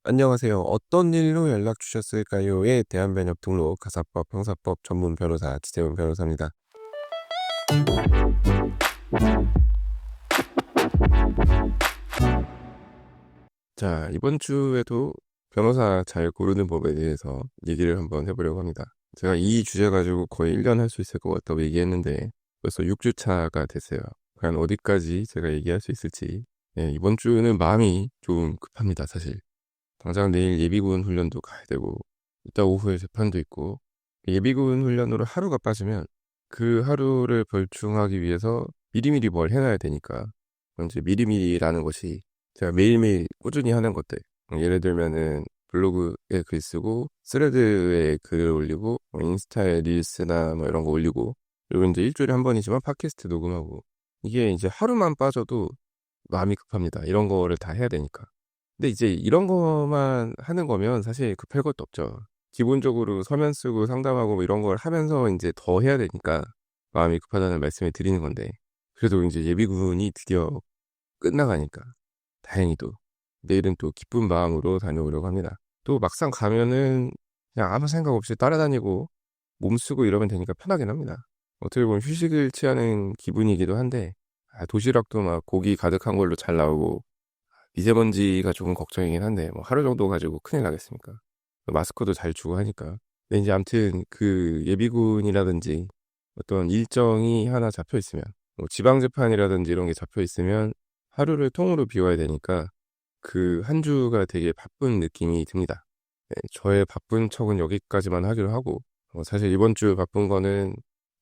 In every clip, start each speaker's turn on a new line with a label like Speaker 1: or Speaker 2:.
Speaker 1: 안녕하세요. 어떤 일로 연락 주셨을까요?에 대한 변협 등록 가사법 형사법 전문 변호사 지재훈 변호사입니다. 자, 이번 주에도 변호사 잘 고르는 법에 대해서 얘기를 한번 해보려고 합니다. 제가 이 주제 가지고 거의 1년 할 수 있을 것 같다고 얘기했는데 벌써 6주 차가 됐어요. 과연 어디까지 제가 얘기할 수 있을지. 네, 이번 주는 마음이 좀 급합니다, 사실. 당장 내일 예비군 훈련도 가야 되고 이따 오후에 재판도 있고, 예비군 훈련으로 하루가 빠지면 그 하루를 벌충하기 위해서 미리미리 뭘 해놔야 되니까, 이제 미리미리라는 것이 제가 매일매일 꾸준히 하는 것들, 예를 들면은 블로그에 글 쓰고 스레드에 글을 올리고 인스타에 릴스나 뭐 이런 거 올리고, 그리고 이제 일주일에 한 번이지만 팟캐스트 녹음하고, 이게 이제 하루만 빠져도 마음이 급합니다. 이런 거를 다 해야 되니까. 근데 이제 이런 것만 하는 거면 사실 급할 것도 없죠. 기본적으로 서면 쓰고 상담하고 뭐 이런 걸 하면서 이제 더 해야 되니까 마음이 급하다는 말씀을 드리는 건데, 그래도 이제 예비군이 드디어 끝나가니까 다행히도 내일은 또 기쁜 마음으로 다녀오려고 합니다. 또 막상 가면은 그냥 아무 생각 없이 따라다니고 몸 쓰고 이러면 되니까 편하긴 합니다. 어떻게 보면 휴식을 취하는 기분이기도 한데, 도시락도 막 고기 가득한 걸로 잘 나오고, 미세먼지가 조금 걱정이긴 한데 뭐 하루 정도 가지고 큰일 나겠습니까? 마스크도 잘 주고 하니까. 근데 이제 아무튼 그 예비군이라든지 어떤 일정이 하나 잡혀 있으면, 뭐 지방재판이라든지 이런 게 잡혀 있으면 하루를 통으로 비워야 되니까 그 한 주가 되게 바쁜 느낌이 듭니다. 네, 저의 바쁜 척은 여기까지만 하기로 하고, 사실 이번 주 바쁜 거는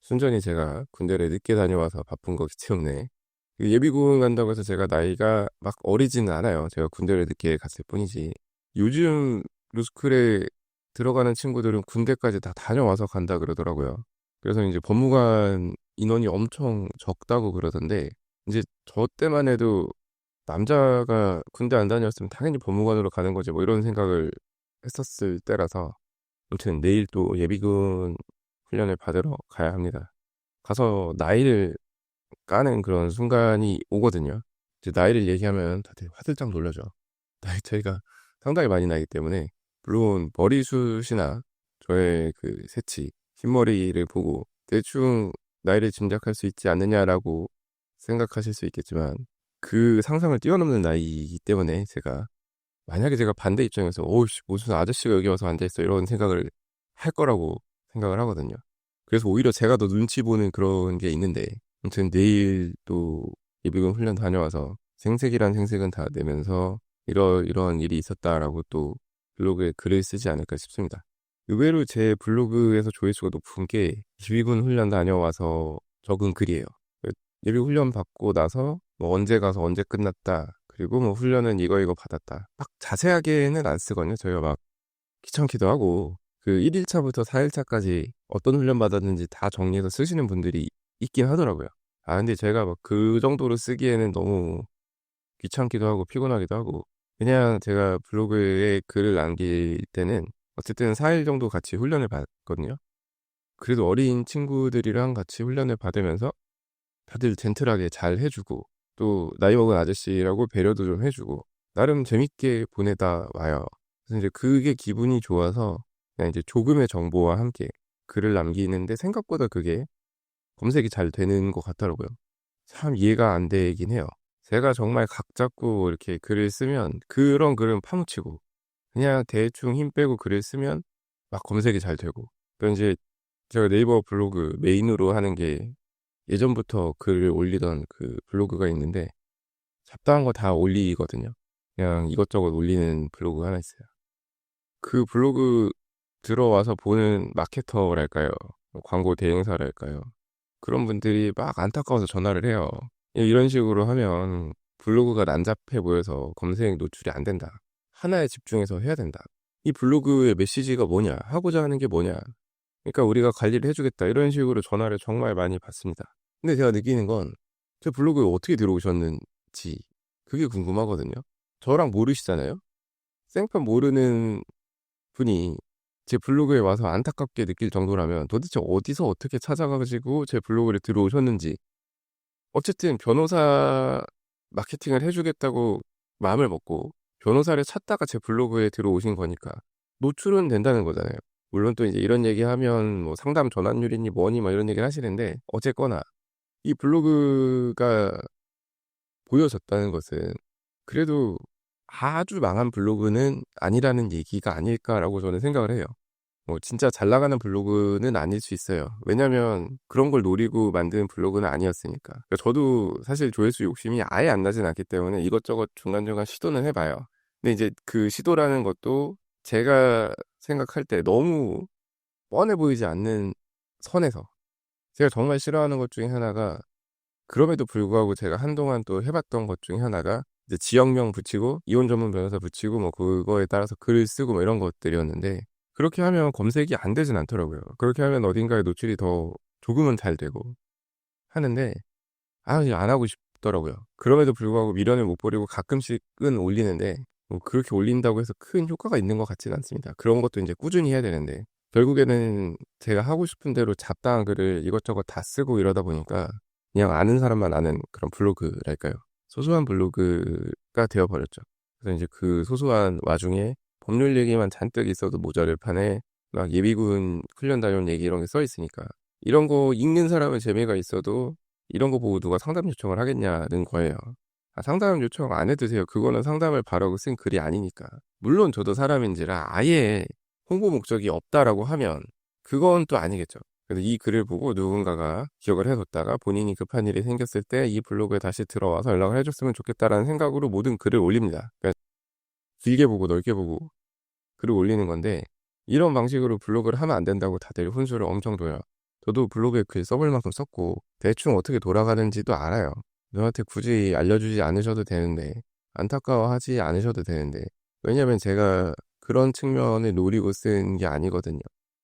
Speaker 1: 순전히 제가 군대를 늦게 다녀와서 바쁜 거기 때문에, 그 예비군 간다고 해서 제가 나이가 막 어리지는 않아요. 제가 군대를 늦게 갔을 뿐이지. 요즘 루스쿨에 들어가는 친구들은 군대까지 다 다녀와서 간다 그러더라고요. 그래서 이제 법무관 인원이 엄청 적다고 그러던데, 이제 저 때만 해도 남자가 군대 안 다녔으면 당연히 법무관으로 가는 거지 뭐 이런 생각을 했었을 때라서, 아무튼 내일 또 예비군 훈련을 받으러 가야 합니다. 가서 나이를 까는 그런 순간이 오거든요. 이제 나이를 얘기하면 다들 화들짝 놀라죠. 나이 차이가 상당히 많이 나기 때문에, 물론 머리숱이나 저의 그 새치, 흰머리를 보고 대충 나이를 짐작할 수 있지 않느냐라고 생각하실 수 있겠지만, 그 상상을 뛰어넘는 나이이기 때문에 만약에 제가 반대 입장에서 어우씨 무슨 아저씨가 여기 와서 앉아있어 이런 생각을 할 거라고 생각을 하거든요. 그래서 오히려 제가 더 눈치 보는 그런 게 있는데, 아무튼 내일 또 예비군 훈련 다녀와서 생색이란 생색은 다 내면서 이러한 일이 있었다라고 또 블로그에 글을 쓰지 않을까 싶습니다. 의외로 제 블로그에서 조회수가 높은 게 예비군 훈련 다녀와서 적은 글이에요. 예비군 훈련 받고 나서 뭐 언제 가서 언제 끝났다, 그리고 뭐 훈련은 이거 받았다, 막 자세하게는 안 쓰거든요. 저희가 막 귀찮기도 하고 그 1일차부터 4일차까지 어떤 훈련 받았는지 다 정리해서 쓰시는 분들이 있긴 하더라고요. 근데 제가 막 그 정도로 쓰기에는 너무 귀찮기도 하고 피곤하기도 하고, 그냥 제가 블로그에 글을 남길 때는 어쨌든 4일 정도 같이 훈련을 받거든요. 그래도 어린 친구들이랑 같이 훈련을 받으면서 다들 젠틀하게 잘 해주고, 또 나이 먹은 아저씨라고 배려도 좀 해주고, 나름 재밌게 보내다 와요. 그래서 이제 그게 기분이 좋아서 그냥 이제 조금의 정보와 함께 글을 남기는데 생각보다 그게 검색이 잘 되는 것 같더라고요. 참 이해가 안 되긴 해요. 제가 정말 각 잡고 이렇게 글을 쓰면 그런 글은 파묻히고, 그냥 대충 힘 빼고 글을 쓰면 막 검색이 잘 되고. 그러니까 이제 제가 네이버 블로그 메인으로 하는 게 예전부터 글을 올리던 그 블로그가 있는데, 잡다한 거 다 올리거든요. 그냥 이것저것 올리는 블로그가 하나 있어요. 그 블로그 들어와서 보는 마케터랄까요? 광고 대행사랄까요? 그런 분들이 막 안타까워서 전화를 해요. 이런 식으로 하면 블로그가 난잡해 보여서 검색 노출이 안 된다. 하나에 집중해서 해야 된다. 이 블로그의 메시지가 뭐냐? 하고자 하는 게 뭐냐? 그러니까 우리가 관리를 해주겠다. 이런 식으로 전화를 정말 많이 받습니다. 근데 제가 느끼는 건 제 블로그에 어떻게 들어오셨는지 그게 궁금하거든요. 저랑 모르시잖아요. 생판 모르는 분이 제 블로그에 와서 안타깝게 느낄 정도라면 도대체 어디서 어떻게 찾아가지고 제 블로그를 들어오셨는지. 어쨌든 변호사 마케팅을 해주겠다고 마음을 먹고 변호사를 찾다가 제 블로그에 들어오신 거니까 노출은 된다는 거잖아요. 물론 또 이제 이런 얘기하면 뭐 상담 전환율이니 뭐니 뭐 이런 얘기를 하시는데 어쨌거나 이 블로그가 보여졌다는 것은 그래도 '아주 망한 블로그는 아니라는 얘기가 아닐까.'라고 저는 생각을 해요. 뭐 진짜 잘 나가는 블로그는 아닐 수 있어요. 왜냐면 그런 걸 노리고 만든 블로그는 아니었으니까. 그러니까 저도 사실 조회수 욕심이 아예 안 나진 않기 때문에 이것저것 중간중간 시도는 해 봐요. 근데 이제 그 시도라는 것도 제가 생각할 때 너무 뻔해 보이지 않는 선에서 제가 정말 싫어하는 것 중에 하나가 그럼에도 불구하고 제가 한동안 또 해 봤던 것 중에 하나가 이제 지역명 붙이고 이혼 전문 변호사 붙이고 뭐 그거에 따라서 글을 쓰고 뭐 이런 것들이었는데 그렇게 하면 검색이 안 되진 않더라고요. 그렇게 하면 어딘가에 노출이 더 조금은 잘 되고 하는데 이제 안 하고 싶더라고요. 그럼에도 불구하고 미련을 못 버리고 가끔씩은 올리는데 뭐 그렇게 올린다고 해서 큰 효과가 있는 것 같지는 않습니다. 그런 것도 인제 꾸준히 해야 되는데 결국에는 제가 하고 싶은 대로 잡다한 글을 이것저것 다 쓰고 이러다 보니까 그냥 아는 사람만 아는 그런 블로그랄까요? 소소한 블로그가 되어 버렸죠. 그래서 인제 그 소소한 와중에 법률 얘기만 잔뜩 있어도 모자를 판에 막 예비군 훈련 다녀온 얘기 이런 게 써 있으니까 이런 거 읽는 사람은 재미가 있어도 이런 거 보고 누가 상담 요청을 하겠냐는 거예요. 상담 요청 안 해도 돼요. 그거는 상담을 바라고 쓴 글이 아니니까. 물론 저도 사람인지라 아예 홍보 목적이 없다라고 하면 그건 또 아니겠죠. 그래서 이 글을 보고 누군가가 기억을 해 뒀다가 본인이 급한 일이 생겼을 때 이 블로그에 다시 들어와서 연락을 해 줬으면 좋겠다라는 생각으로 모든 글을 올립니다. 그러니까 길게 보고 넓게 보고 글을 올리는 건데 이런 방식으로 블로그를 하면 안 된다고 다들 훈수를 엄청 둬요. 저도 블로그에 글 써볼 만큼 썼고 대충 어떻게 돌아가는지도 알아요. 누구한테 굳이 알려주지 않으셔도 되는데 안타까워하지 않으셔도 되는데 왜냐면 제가 그런 측면을 노리고 쓴 게 아니거든요.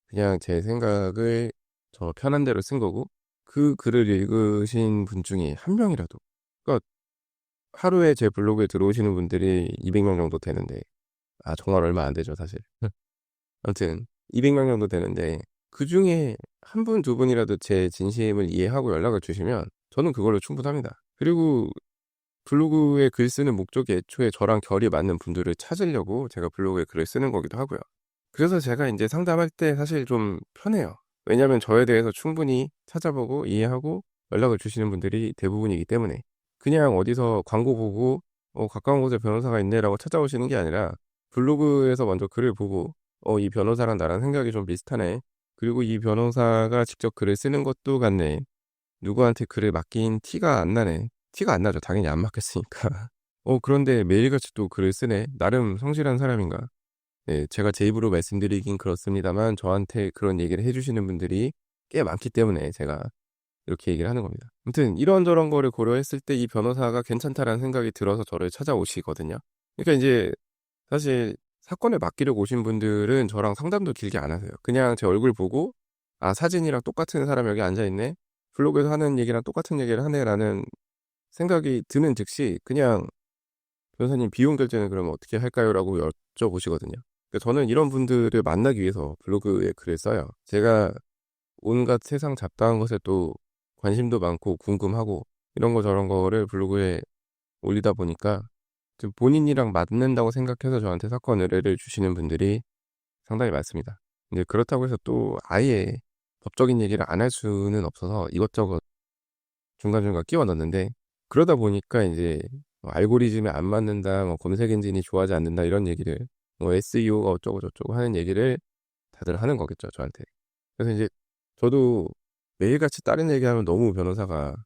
Speaker 1: 그냥 제 생각을 저 편한 대로 쓴 거고 그 글을 읽으신 분 중에 한 명이라도 그러니까 하루에 제 블로그에 들어오시는 분들이 200명 정도 되는데 정말 얼마 안 되죠 사실. 아무튼 200명 정도 되는데 그중에 한 분 두 분이라도 제 진심을 이해하고 연락을 주시면 저는 그걸로 충분합니다. 그리고 블로그에 글 쓰는 목적이 애초에 저랑 결이 맞는 분들을 찾으려고 제가 블로그에 글을 쓰는 거기도 하고요. 그래서 제가 인제 상담할 때 사실 좀 편해요. 왜냐하면 저에 대해서 충분히 찾아보고 이해하고 연락을 주시는 분들이 대부분이기 때문에. 그냥 어디서 광고 보고 '가까운 곳에 변호사가 있네.'라고 찾아오시는 게 아니라 블로그에서 먼저 글을 보고 '이 변호사랑 나랑 생각이 좀 비슷하네. 그리고 이 변호사가 직접 글을 쓰는 것도 같네. 누구한테 글을 맡긴 티가 안 나네.' 티가 안 나죠. 당연히 안 맡겼으니까. '그런데 매일같이 또 글을 쓰네. 나름 성실한 사람인가.' 네. 제가 제 입으로 말씀드리긴 그렇습니다만 저한테 그런 얘기를 해 주시는 분들이 꽤 많기 때문에 제가 이렇게 얘기를 하는 겁니다. 아무튼 이런저런 거를 고려했을 때 이 변호사가 괜찮다라는 생각이 들어서 저를 찾아오시거든요. 그러니까 인제 사실 사건을 맡기려고 오신 분들은 저랑 상담도 길게 안 하세요. 그냥 제 얼굴 보고 '아 사진이랑 똑같은 사람이 여기 앉아 있네. 블로그에서 하는 얘기랑 똑같은 얘기를 하네.'라는 생각이 드는 즉시 그냥 "변호사님 비용 결제는 그러면 어떻게 할까요?"라고 여쭤보시거든요. 그러니까 저는 이런 분들을 만나기 위해서 블로그에 글을 써요. 제가 온갖 세상 잡다한 것에 또 관심도 많고 궁금하고 이런 거 저런 거를 블로그에 올리다 보니까 좀 본인이랑 맞는다고 생각해서 저한테 사건 의뢰를 주시는 분들이 상당히 많습니다. 근데 그렇다고 해서 또 아예 법적인 얘기를 안 할 수는 없어서 이것저것 중간중간 끼워 넣는데 그러다 보니까 인제 알고리즘에 안 맞는다, 뭐 검색 엔진이 좋아하지 않는다 이런 얘기를 SEO가 어쩌고 저쩌고 하는 얘기를 다들 하는 거겠죠, 저한테. 그래서 인제 저도 매일같이 다른 얘기하면 너무 변호사가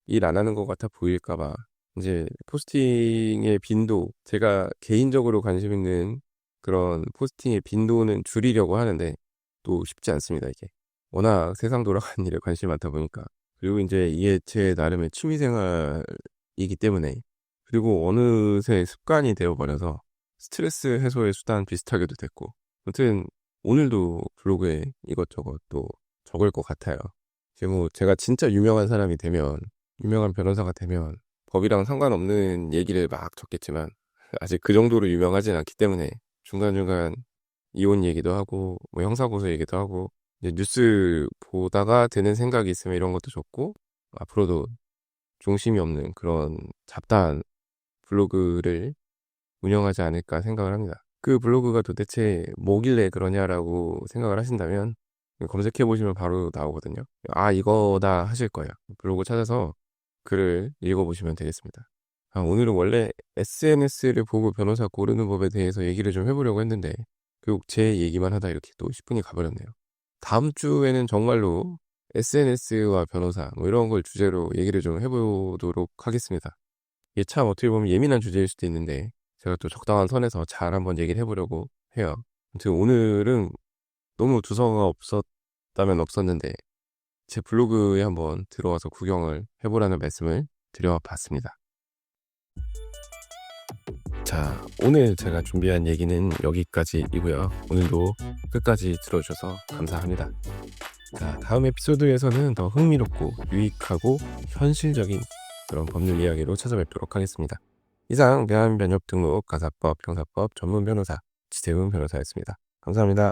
Speaker 1: 일 안 하는 것 같아 보일까 봐 인제 포스팅의 빈도 제가 개인적으로 관심 있는 그런 포스팅의 빈도는 줄이려고 하는데 또 쉽지 않습니다, 이게. 워낙 세상 돌아가는 일에 관심이 많다 보니까. 그리고 인제 이게 제 나름의 취미 생활이기 때문에 그리고 어느새 습관이 되어 버려서 스트레스 해소의 수단 비슷하게도 됐고 아무튼 오늘도 블로그에 이것저것 또 적을 것 같아요. 이제 뭐 제가 진짜 유명한 사람이 되면 유명한 변호사가 되면 법이랑 상관없는 얘기를 막 적겠지만 아직 그 정도로 유명하진 않기 때문에 중간중간 이혼 얘기도 하고 뭐 형사고소 얘기도 하고 이제 뉴스 보다가 드는 생각이 있으면 이런 것도 적고 앞으로도 중심이 없는 그런 잡다한 블로그를 운영하지 않을까 생각을 합니다. 그 블로그가 도대체 뭐길래 그러냐라고 생각을 하신다면 검색해 보시면 바로 나오거든요. 아, 이거다 하실 거예요. 블로그 찾아서 글을 읽어보시면 되겠습니다. 오늘은 원래 SNS를 보고 변호사 고르는 법에 대해서 얘기를 좀 해보려고 했는데 결국 제 얘기만 하다 이렇게 또 10분이 가버렸네요. 다음 주에는 정말로 SNS와 변호사 뭐 이런 걸 주제로 얘기를 좀 해보도록 하겠습니다. 이게 참 어떻게 보면 예민한 주제일 수도 있는데 제가 또 적당한 선에서 잘 한번 얘기를 해보려고 해요. 아무튼 오늘은 너무 두서가 없었다면 없었는데 제 블로그에 한번 들어와서 구경을 해보라는 말씀을 드려봤습니다. 자, 오늘 제가 준비한 얘기는 여기까지이고요. 오늘도 끝까지 들어주셔서 감사합니다. 자, 다음 에피소드에서는 더 흥미롭고 유익하고 현실적인 그런 법률 이야기로 찾아뵙도록 하겠습니다. 이상 대한변협 등록 가사법 형사법 전문 변호사 지태훈 변호사였습니다. 감사합니다.